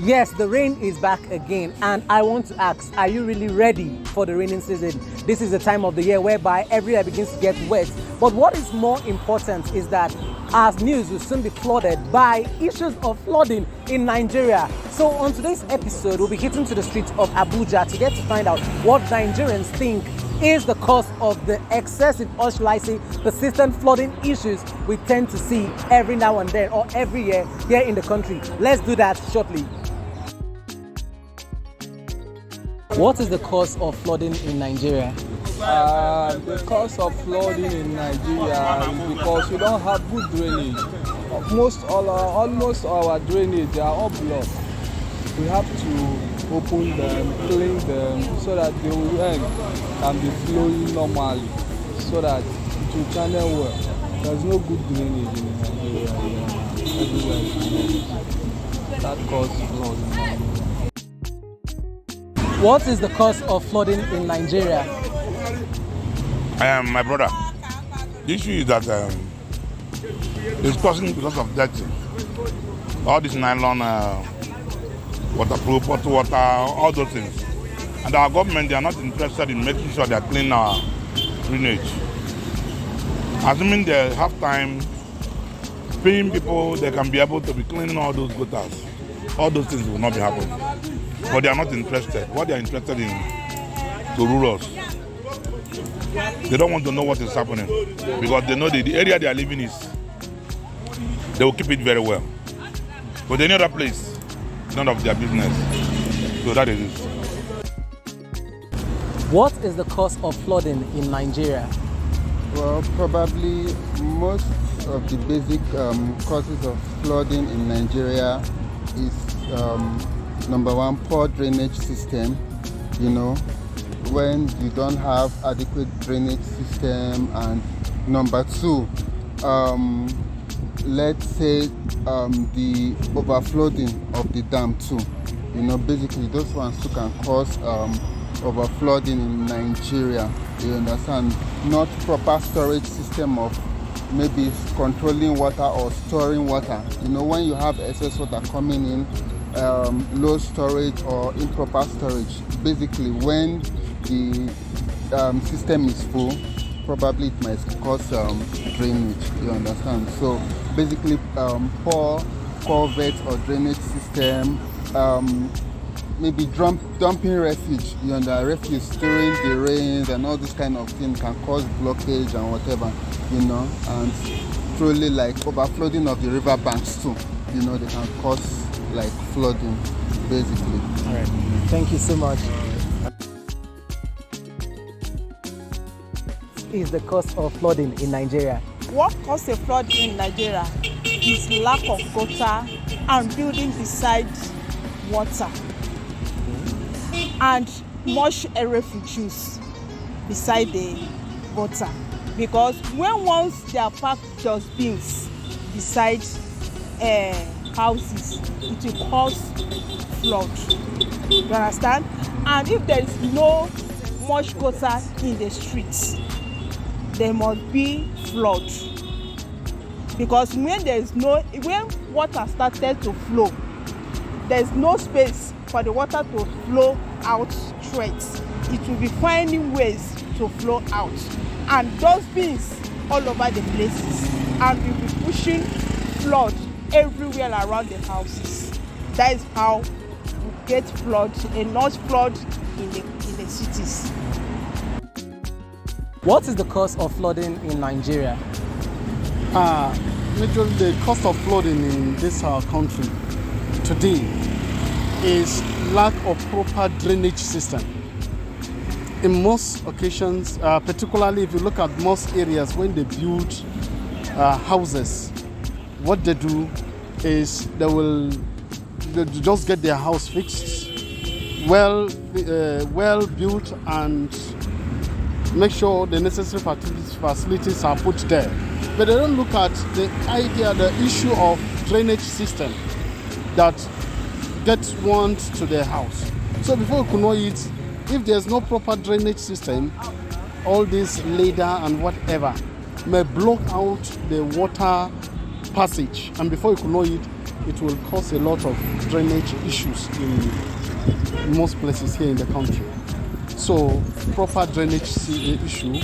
Yes, the rain is back again, and I want to ask, are you really ready for the raining season? This is the time of the year whereby everywhere begins to get wet. But what is more important is that our news will soon be flooded by issues of flooding in Nigeria. So on today's episode, we'll be hitting to the streets of Abuja to get to find out what Nigerians think is the cause of the excessive, or shall I say, persistent flooding issues we tend to see every now and then or every year here in the country. Let's do that shortly. What is the cause of flooding in Nigeria? The cause of flooding in Nigeria is because we don't have good drainage. Almost all our drainage are all blocked. We have to open them, clean them, so that the rain can be flowing normally, so that it will channel well. There's no good drainage in Nigeria. Everywhere. That causes flooding. What is the cause of flooding in Nigeria? My brother, the issue is that it's causing because of dirty. All this nylon, waterproof, bottled water, all those things. And our government, they are not interested in making sure they clean our drainage. Assuming they have time, paying people, they can be able to be cleaning all those gutters. All those things will not be happening. But they are not interested. What they are interested in to rule us. They don't want to know what is happening because they know the area they are living is, they will keep it very well. But any other place, none of their business. So that is it. What is the cause of flooding in Nigeria? Well, probably most of the basic causes of flooding in Nigeria is number one, poor drainage system. You know, when you don't have adequate drainage system, and number two, let's say the overflowing of the dam too. You know, basically those ones too can cause overflowing in Nigeria. You understand? Not proper storage system of maybe controlling water or storing water. You know, when you have excess water coming in, low storage or improper storage, basically when the system is full, probably it might cause drainage. You understand? So basically poor culvert or drainage system, maybe dumping refuge, you know, refuse during the rains and all this kind of thing can cause blockage and whatever, you know, and truly like overflowing of the river banks too, you know, they can cause like flooding, basically. All right, thank you so much. Is the cause of flooding in Nigeria? What causes flooding in Nigeria is lack of gutter and building beside water and much refugees beside the water, because once they are parked dustbins beside houses, it will cause flood. You understand? And if there is no much gutter in the streets, there must be flood, because when water started to flow, there is no space for the water to flow out straight. It will be finding ways to flow out, and dustbins all over the places, and will be pushing flood everywhere around the houses. That is how we get flood, a large flood in the cities. What is the cause of flooding in Nigeria? Majorly the cause of flooding in this country today is lack of proper drainage system. In most occasions, particularly if you look at most areas when they build houses, what they do is they just get their house fixed, well built, and make sure the necessary facilities are put there. But they don't look at the issue of drainage system that gets one to their house. So before you could know it, if there's no proper drainage system, all this ladder and whatever may block out the water passage, and before you could know it, it will cause a lot of drainage issues in most places here in the country. So proper drainage issue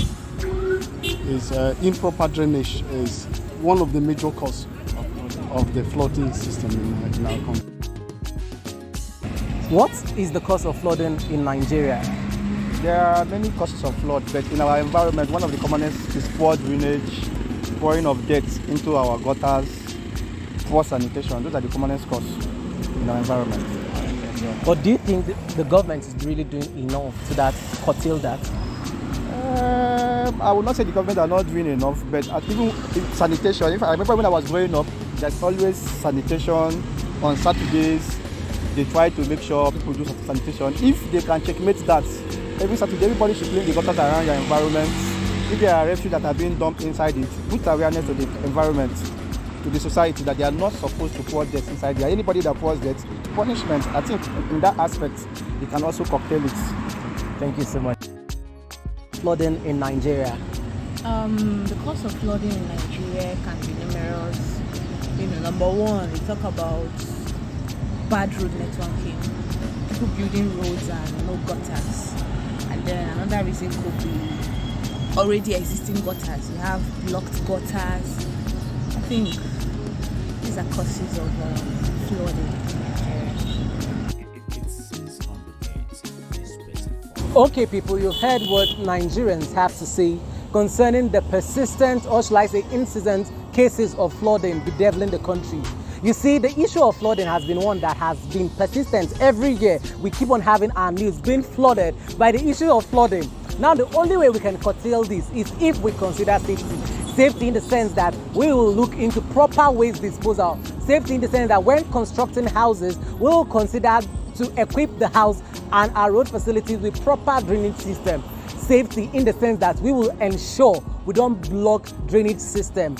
is improper drainage is one of the major causes of the flooding system in our country. What is the cause of flooding in Nigeria? There are many causes of flood, but in our environment, one of the commonest is poor drainage, pouring of dirt into our gutters, poor sanitation. Those are the commonest causes in our environment. But do you think the government is really doing enough to curtail that? I would not say the government are not doing enough, but even sanitation. I remember when I was growing up, there's always sanitation on Saturdays. They try to make sure people do sanitation. If they can checkmate that, every Saturday everybody should clean the gutters around your environment. If there are refuse that are being dumped inside it, put awareness to the environment, to the society that they are not supposed to pour dirt inside there. Anybody that pours dirt, punishment. I think in that aspect, they can also curtail it. Thank you so much. Flooding in Nigeria. The cause of flooding in Nigeria can be numerous. Number one, we talk about bad road networking, people building roads and no gutters. And then another reason could be already existing gutters. You have blocked gutters. I think these are causes of flooding in Nigeria. Okay, people, you've heard what Nigerians have to say concerning the persistent, or shall I say incessant, cases of flooding bedeviling the country. You see, the issue of flooding has been one that has been persistent. Every year, we keep on having our news being flooded by the issue of flooding. Now, the only way we can curtail this is if we consider safety. Safety in the sense that we will look into proper waste disposal. Safety in the sense that when constructing houses, we will consider to equip the house and our road facilities with proper drainage system. Safety in the sense that we will ensure we don't block drainage system.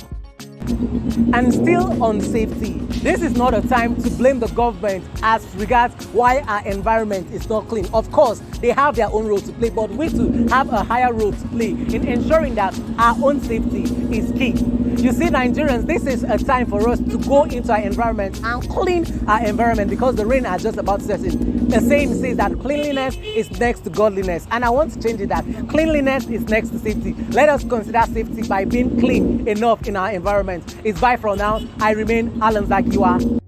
And still on safety, this is not a time to blame the government as regards why our environment is not clean. Of course, they have their own role to play, but we too have a higher role to play in ensuring that our own safety is key. You see, Nigerians, this is a time for us to go into our environment and clean our environment because the rain are just about to set in. The saying says that cleanliness is next to godliness, and I want to change it that cleanliness is next to safety. Let us consider safety by being clean enough in our environment. It's bye for now. I remain Alan Zakiwa.